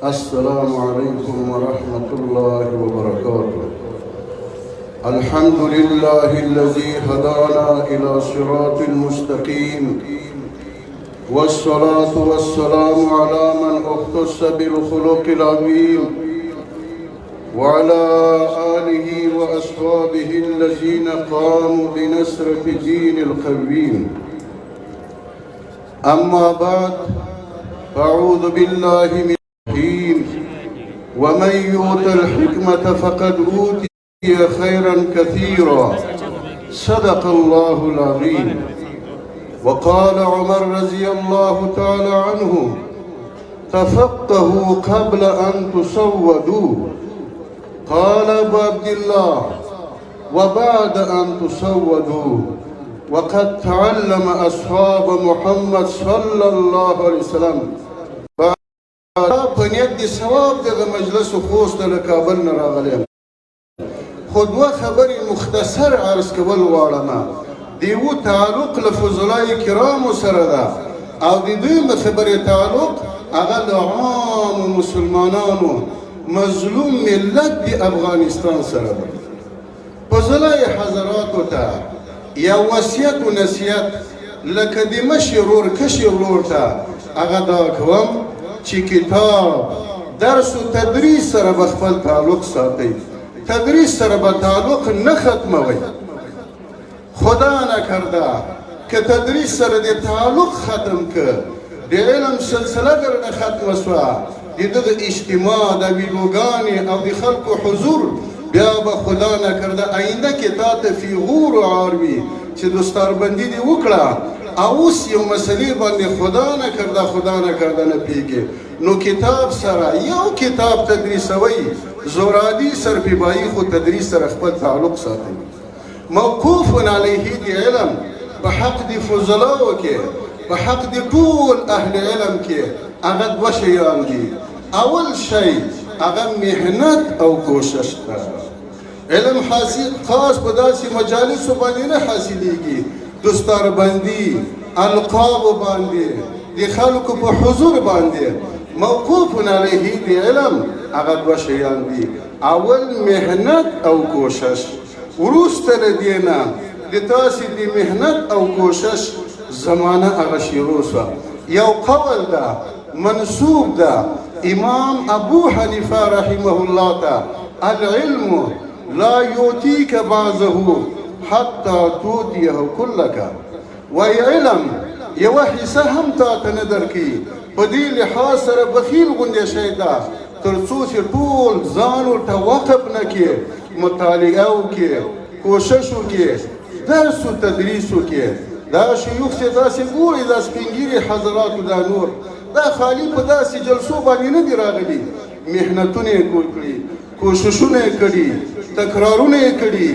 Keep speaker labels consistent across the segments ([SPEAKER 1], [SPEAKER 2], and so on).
[SPEAKER 1] السلام عليكم ورحمة الله وبركاته. الحمد لله الذي هدانا إلى صراط مستقيم، والصلاة والسلام على من اختص بالخلق العظيم وعلى آله وأصحابه الذين قاموا بنصرة دين القويم. أما بعد، فأعوذ بالله من الرجيم. ومن يؤت الحكمة فقد أوتي خيرا كثيرا. صدق الله العظيم. وقال عمر رضي الله تعالى عنه: تفقهوا قبل أن تسودوا. قال أبو عبد الله: وبعد أن تسودوا. وقد تعلم أصحاب محمد صلى الله عليه وسلم. په نیت د ثواب دغه مجلس خوست له کابل نه راغلی، خو دوه خبرې مختصر عرض کول غواړم. د یو تعلق له فضلای کرامو سره ده، او د دویمه خبرې تعلق هغه د عامو مسلمانانو مظلوم ملت د افغانستان سره ده. فضلای حضراتو ته یو وصیت و نصیحت لکه د مشر ورور کشر ورور ته هغه دا کوم چې کتاب درس و تدریس سره به خپل تعلق ساتئ. تدریس سره به تعلق نه ختموئ. خدا نکرده که تدریس سره د تعلق ختم که، د علم سلسله درنه ختمه سوه، د دغه اجتماع د ویډیوګانې او د خلکو حضور بیا به خدا نکرده آینده کې تا ته فی غور و عار وي چې دستاربندي دې وکړه او اوس یو مسلې باندې خدا نکرده نه پیږي، نو کتاب سره یو کتاب تدریسوي، زورادي سرپیبایی خو تدریس سره خپل تعلق ساتي. موقوف علیه د علم په حق د فضلاو کې، په حق د ټول اهل علم کې هغه دوه شیان دي. اول شی هغه محنت او کوشش ده. علم حاصل خاص په داسې مجالسو باندې نه حاصلېږي، دستاربندي القاب باندې د خلکو په حضور باندې. موقوف علیه د علم هغه دوه شیان دي، اول محنت او کوشش. وروسته له دې نه د تاسې د محنت او کوشش زمانه هغه شروع شوه. یو قول ده منسوب ده امام ابو حنیفه رحمه الله ته: العلم لا یؤتیک بعضه حتی تؤتیه کلک. وای علم یوه حصه هم تا ته نه درکوي، په دې لحاظ سره بخیل غوندې شی ده تر څو چې ټول ځان ورته وقف نه کړي، مطالعه وکړي، کوشش وکړي، درس و تدریس وکړي. دا شیوخ چې داسې ګوري دا سپین ږیري حضراتو دا نور دا خالی په داسې جلسو باندې نه دي راغلي، محنتونه یې کړي، کوششونه یې کړي، تکرارونه یې کړي،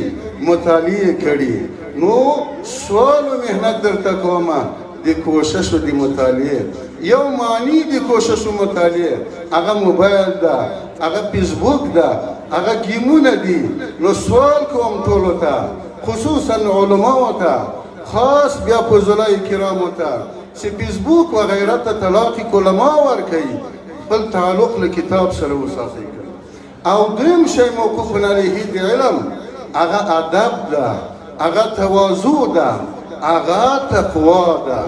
[SPEAKER 1] مطالعه یې کړي. نو سوال و محنت درته کومه د کوشش و د مطالعه. یو معنی د کوشش و مطالعه هغه موبایل ده، هغه فیسبوک ده، هغه گیمونه دي. نو سوال کوم ټولو ته، خصوصا علماو ته، خاص بیا فضلای کرامو ته چې فیسبوک و غیره ته طلاق علما ورکوي، خپل تعلق له کتاب سره وساتئ. او دویم شی موقوف علیه د علم هغه ادب ده، هغه تواضع ده، هغه تقوا ده.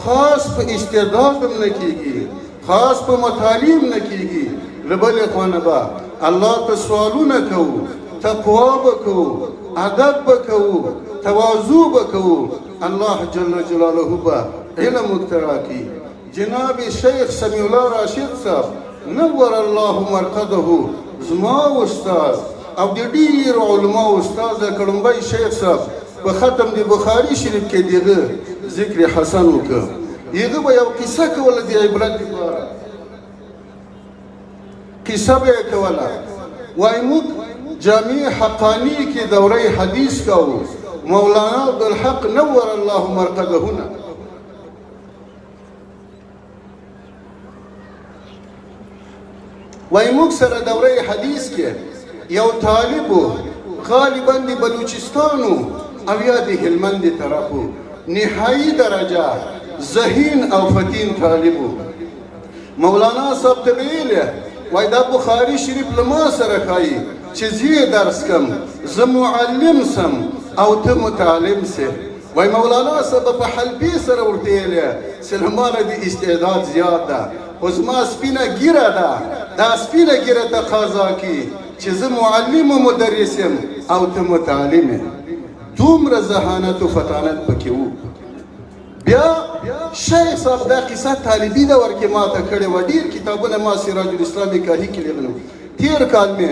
[SPEAKER 1] خاص په استعداد هم نه کېږي، خاص په مطالعه هم نه کېږي. له بلې خوا نه به الله ته سوالونه کوو، تقوا به کوو، ادب به کوو، تواضع به کوو. الله جل جلاله به علم اختراع کی. جناب شیخ سمیع الله راشد صاحب نور الله مرقده زما استاد او د ډېرو علماو استاد کړمبی شیخ صاحب په ختم د بخاري شریف کې دغه ذکر حسن وکړ. هغه به یو قصه کوله د عبرت لپاره، قصه به یې کوله. وایي موږ جامع حقانی کې دوره حدیث کوو، مولانا عبدالحق نور الله مرقدهونه. وای موږ سره دوره حدیث کې یو طالب غالبا د بلوچستانو او یا د هلمند طرفو، نهایی درجه ذهین او فتین طالب. مولانا صاحب ته ویلې وایي دا بخاري شریف له ما سره ښایي چې زه درس کم زه معلم سم او ته متعلم سې. وایي مولانا صاحب په حلبي سره ورته ویلې چې له مانه د استعداد زیات ده خو زما سپینه ږیره ده دا سپینه ږیره تقاضا کوي چې زه معلم و مدرس یم او ته متعلم یې. دومره ذهانت و فطانت پکې و. بیا شیخ صاحب دا قصه طالبي ده ورکې ما ته کړې وه. ډېر کتابونه ما سراج الاسلام کاهي کې لیدلي. تېر کال مې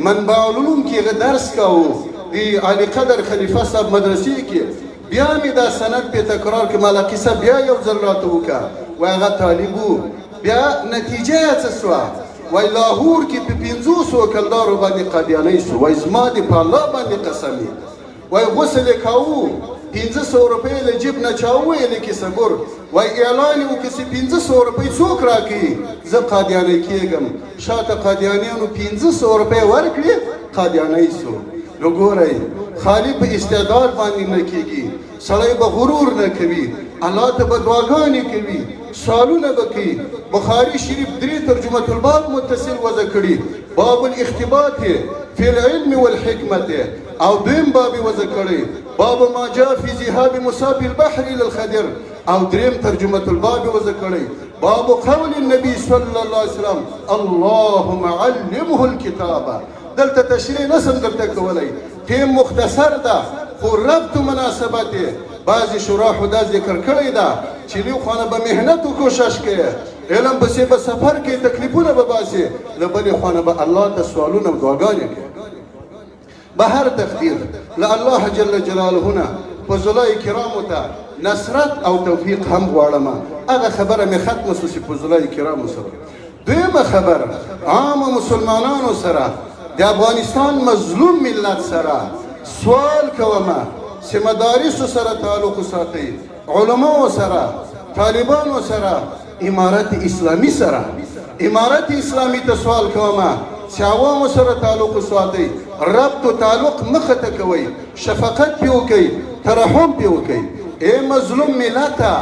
[SPEAKER 1] منبع العلوم کې هغه درس کاوه د علي قدر خلیفه صاحب مدرسې کې. بیا مې دا سند پې تکرار کړ ما قصه بیا یو ځل راته وکړه. وایي هغه طالب و. بیا نتیجه یې څه سوه؟ وایي لاهور کې په 500 کلدارو باندې قادیانۍ شو. وایي زما دې په الله باندې قسم یې. وایي غسل یې کاوه 500 روپۍ له جیب نه چا وویلې کې صبر. وایي اعلان یې وکړ چې 500 روپۍ څوک راکوي زه قادیانی کېږم. شاته قادیانیانو 500 روپۍ ورکړې قادیانی شو. نو ګورئ خالي په استعداد باندې نه کېږي. سړی به غرور نه کوي الله ته به دعاګانې کوي سوالونه به کوي. بخاري شریف 3 ترجمة الباب متصل وضع کړي. باب الاختباط فی العلم والحکمت او دویم باب وضع کړي باب ما جاء فی ذهاب مصاب البحر الى الخدر او دریم ترجمة الباب وضع کړي باب قول النبي صلی الله علیه وسلم اللهم علمه الكتاب. دلته تشریح نسم درته کولی ټیم مختصر ده خو ربط مناسبت بعضې شراحو دا ذکر کړی ده چې لو خوانه به محنت و کوشش کوي علم پسې به سفر کوي تکلیفونه به باسي له بلې خوانه به الله ته سوالونه او دعاګانې کوي. به هر تقدیر له الله جل جلاله نه فضلای کرامو ته نصرت او توفیق هم غواړم. هغه خبره مې ختمه شو چې فضلای کرامو سره. دویمه خبر عام مسلمانانو سره د افغانستان مظلوم ملت سره سوال کوم چې مدارسو سره تعلق ساتي علماو سره طالبانو سره امارت اسلامي سره امارت اسلامي ته سوال کوم چې عوامو سره تعلق ساتي ربط و تعلق مخه ته کوي شفقت پې وکوي ترحم پې وکوي. ای مظلوم ملته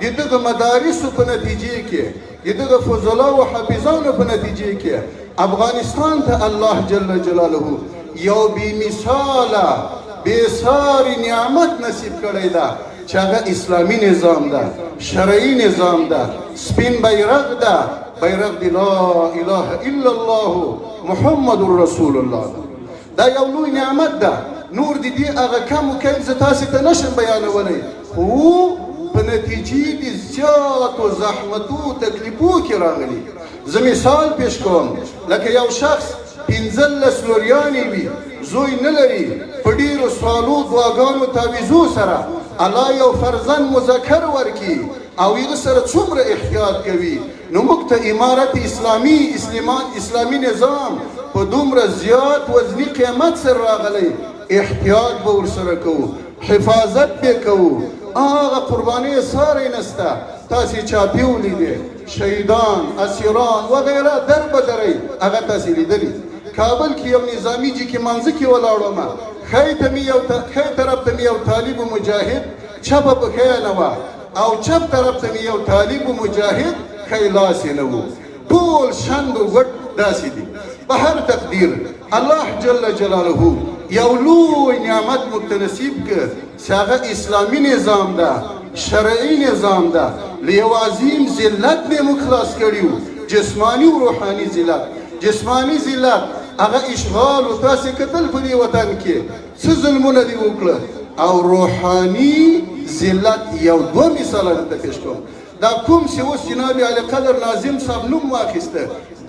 [SPEAKER 1] د دغه مدارسو په نتیجې کې د دغه فضلاو حافظانو په نتیجې کې افغانستان ته الله جل جلاله یو بی مثاله بې ساري نعمت نصیب کړی ده چې هغه اسلامي نظام ده شرعي نظام ده سپین بیرغ ده بیرغ د لا اله الا الله محمد رسول الله ده. دا یو لوی نعمت ده. نور د دې هغه کم و کیف زه تاسې ته نشم بیانولی خو په نتیجې د زیاتو زحمتو تکلیفو کې راغلي. زه مثال پیش کوم لکه یو شخص 15 لوریانې وي زوی نه لري په ډېرو سوالو دعاګانو تعویضو سره الله یو فرزند مذکر ورکي او هغه سره څومره احتیاط کوي. نو موږ ته امارت اسلامي نظام په دومره زیات وزني قیمت سره راغلی احتیاط به ورسره کوو حفاظت به کوو. هغه قربانۍ ساری نسته. تاسې چاپي ولیدې شهیدان اسیران وغیره در به درئ هغه تاسې لیدلي. کابل کې یو نظامي جي کې منځه کې ولاړم ښی طرف ته مې یو طالب مجاهد چپه پښه نه وه او چپ طرف ته مې یو طالب مجاهد ښی لاس یې نه و. ټول شند و ګډ داسې دي. په هر تقدیر الله جل جلاله یو لوی نعمت موږ ته نصیب کړ چې هغه اسلامي نظام ده شرعي نظام ده. له یو عظیم ذلت مې موږ خلاص کړي وو جسماني و روحاني ذلت. جسماني ذلت هغه اشغال و تاسې کتل په دې وطن کې څه ظلمونه دې وکړه او روحاني ذلت یو دوه مثاله درته پیش کوم. دا کوم چې اوس جناب علي قدر ناظم صاحب نوم واخیسته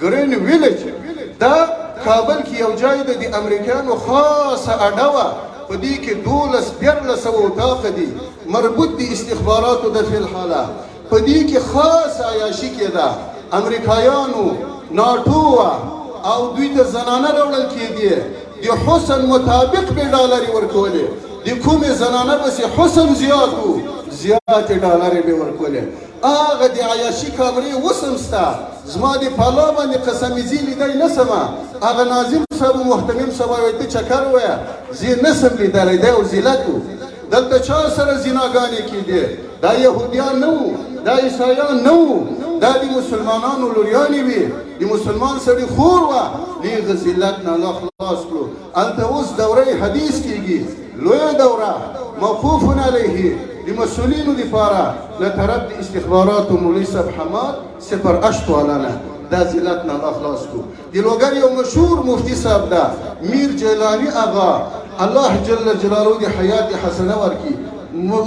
[SPEAKER 1] ګرین ویلج دا کابل کې یو ځای ده د امریکایانو خاصه اډه وه په دې کې 12-1400 اتاقه دي مربوط دي استخباراتو د فی الحاله په دې کې خاص عیاشي کېده. امریکایانو ناټو او دوی ته زنانه راوړل کېدې د حسن مطابق به ډالرې ورکولې د کومې زنانه پسې حسن زیات و زیاتې ډالرې به ورکولې. هغه د عیاشي کامرې اوس هم شته. زما د په الله باندې قسمېزي لیدی نه سمه. هغه ناظم صاحب و محتمم صاحب وایي ته چکر ووایه زه نسم لیدلی دی او ذلت و. دلته چا سره زناګانې کېدې دا یهودیان نه وو دا عیسایان نه وو دا د مسلمانانو لوریانې وي د مسلمان سړي خور وه د هغه ذلت نه الله خلاص کړو هلته اوس دوره حدیث کېږي لویه دوره موقوف علیه د مسؤلینو دپاره له طرف د استخباراتو مولوي صاحب حماد 08 والا دا ذلت نه الله خلاص کړو د لوګر یو مشهور مفتي صاحب ده میر جیلاني اغا الله جل جلاله د حیات حسنه ورکړي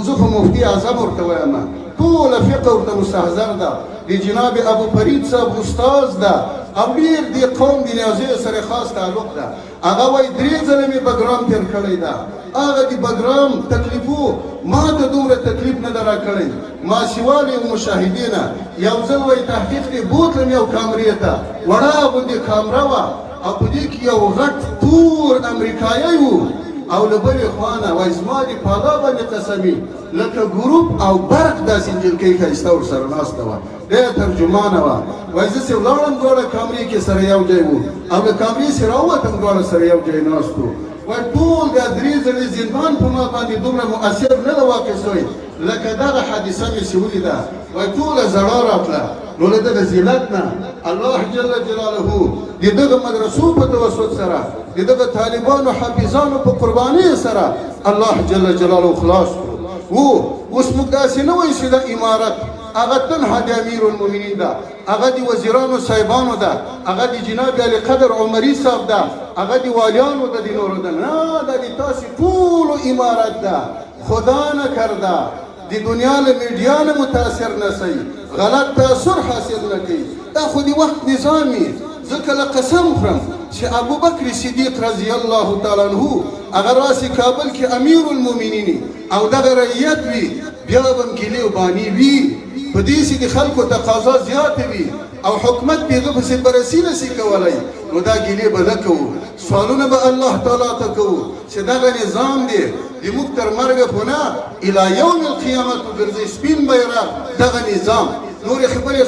[SPEAKER 1] زه خو مفتي اعظم ورته وایم ټوله فقه ورته مستحضر ده د جناب ابو فرید صاحب استاذ ده او ډېر د قوم د نیازیو سره خاص تعلق ده هغه وایي 3 ځله مې بګرام تېر کړی ده هغه د بګرام تکلیفو ما ته دومره تکلیف نه ده راکړی ما سوال یو مشاهدې نه یو ځل وایي تحقیق کې بوتلم یو کامرې ته وړه غوندې کامره وه او په دې کې یو غټ تور امریکایي و او له بلې خوا نه وایي زما د پالا باندې قسمي لکه ګروپ او برق داسې نجلکۍ ښایسته ورسره ناسته وه ډېره ترجمانه وه وایي زه چې ولاړم دواړه کامرې کې سره یو ځای وو او له کامرې چې راووتم دواړه سره یو ځای ناست وو وایي ټول دا 3 ځلې زندان په ما باندې دومره مؤثر نه ده واقع سوی لکه دغه حادثه مې چې ولیده وایي ټوله زړه راتله نو له دغه ذلت نه الله جل جلاله د دغه مدرسو په توسط سره د دغه طالبانو حافظانو په قربانۍ سره الله جل جلاله خلاص کړو اوس موږ داسې نه وایو چې دا امارت هغه تنها د امیر المؤمنین ده هغه د وزیرانو صاحبانو ده هغه د جناب علی قدر عمري صاحب ده هغه د والیانو ده د نورو ده نه دا د تاسې ټولو امارت ده خدا نه کرده د دنیا له میډیا نه متاثر نه سئ غلط تاثر حاصل نه کوي دا خو د وخت نظام وي زه کله قسم خورم چې ابوبکر صدیق رضی الله تعالی عنه هغه راسي کابل کې امیر المؤمنین او دغه رعیت وي بیا به هم ګیلې و بانې وي په دې چې د خلکو تقاضا زیاته وي او حکومت په هغه پسې بررسي نشي کولی نو دا ګیلې به نه کوو سوالونه به الله تعالی ته کوو چې دغه نظام دی د موږ تر مرګه پونه الی یوم القیامت وګرځي سپین بیرغ دغه نظام نورې خبرې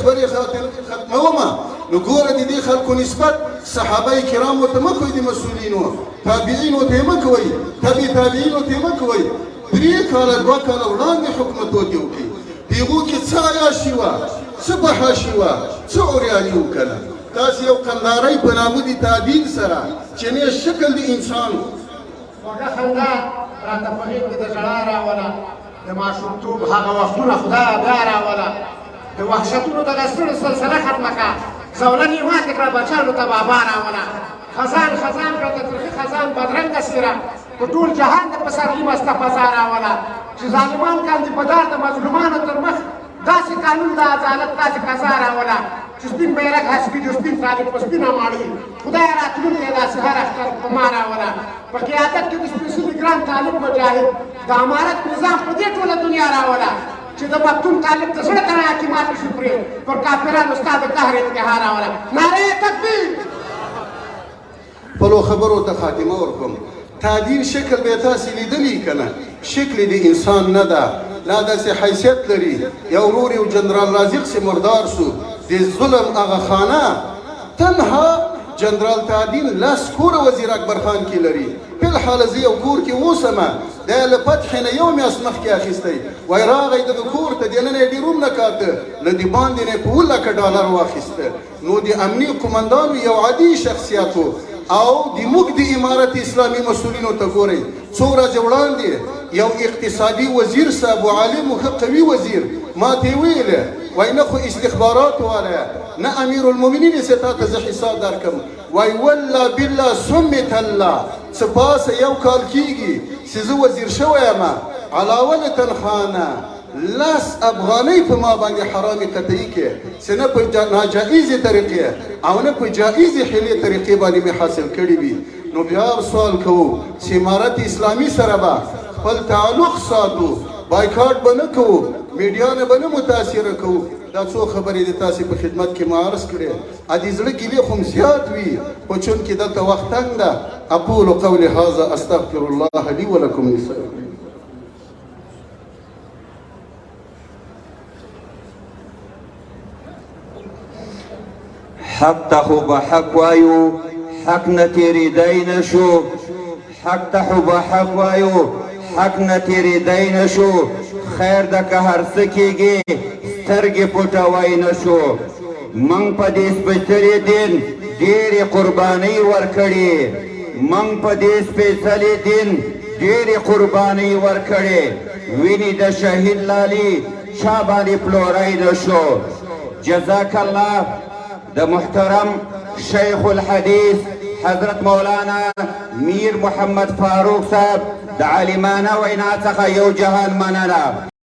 [SPEAKER 1] ختمومه نو ګوره د دې خلکو نسبت صحابه کرامو ته مه کوئ د مسؤلینو تابعینو ته یې مه کوئ تابعینو ته یې مه کوئ 3 کاله 2 کاله وړاندې حکومت وکړي په هغو کې څه عیاشي وه څه بحاشي وه څه عریاني و که نه تاسې یو کندارۍ په نامه د تعدیل سره چې نه شکل د انسان
[SPEAKER 2] خوږه خندا راته په غېږ کې د ژړا راوله د ماشومتوب هغه وختونه خدایه بیا راوله د وحشتونو دغه ستړې سلسله ختمه کړه زولن یې ماتې کړه بچیانو ته بابا راوله خزان کړه د ترخي خزان بدرنګه څېره په ټول جهان د پسرلي مسته فضا راوله چې ظالمان کاندي په دار د مظلومانو تر مخ داسې قانون د عدالت داسې قضا راوله چې سپین بیرغ حسبي د سپین طالب په سپینه ماړي خدای راتلونکی یې داسې هر اختر په ما راوله په قیادت کې د سپېڅلي ګران طالب مجاهد د امارت نظام په دې ټوله دنیا راوله چې د مفتون طالب د زړه تر حاکمان شو پرې پر کافرانو ستا د قهر انتها راوله نعرې تکبیر
[SPEAKER 1] خپلو خبرو ته خاتمه ورکوم تعدیل شکل به تاسې لیدلی که نه شکل د انسان نه ده لا داسې حیثیت لري یو ورور یو جنرال رازق چې مردار سو د ظلم هغه خانه تنها جنرال تعدین 10 کوره وزیر اکبر خان کې لري فلحال زه یو کور کې اوسمه دا له فتح نه یو میاشت مخکې اخیستی وایي راغی دغه کور ته دننه یې ډېر هم نه کاته له دې باندې نه یې په 2 لکه $، واخیسته نو د امني قمندانو یو عادي شخصیت و او د موږ د امارت اسلامي مسؤلینو ته ګورئ څو ورځې وړاندې یو اقتصادي وزیر صاحب و عالم و ښه قوي وزیر ما ته یې ویله وایي نه خو استخبارات والا نه امیر المؤمنین یې تا ته زه حساب درکړم وایي والله بالله سمت الله څه پاسه یو کال کېږي چې زه وزیر شوی یم علاوه له تنخواه نه 10 افغانۍ په ما باندې حرامې قطعي کې چې نه په ناجایزې طریقې او نه په جایزې حیلې طریقې باندې مې حاصل کړي وي نو بیا سوال کوو چې امارت اسلامي سره به خپل تعلق ساتو بایکاټ به نه کوو میډیا نه به نه متاثره کوو دا څو خبرې د تاسې په خدمت کې ما عرض کړې د زړه ګیلې خو زیات وي خو چونکې دلته وخت تنګ ده اقول قولي هذا استغفر الله لي ولكم لسائر
[SPEAKER 3] حق ته خو به حق وایو حق نه تېرېدی نه شو حق ته خو به حق وایو حق نه تېرېدی نه شو خیر ده که هر څه کېږي سترګې پټوی نشو. موږ په دې سپېڅلي دین ډېرې قربانۍ ورکړې. موږ په دې سپېڅلي دین ډېرې قربانۍ ورکړې. وینې د شهید لالي چا باندې پلوری نشو. جزاک الله د محترم شیخ الحدیث حضرت مولانا میر محمد فاروق صاحب د عالمانه وینا څخه یو جهان مننه.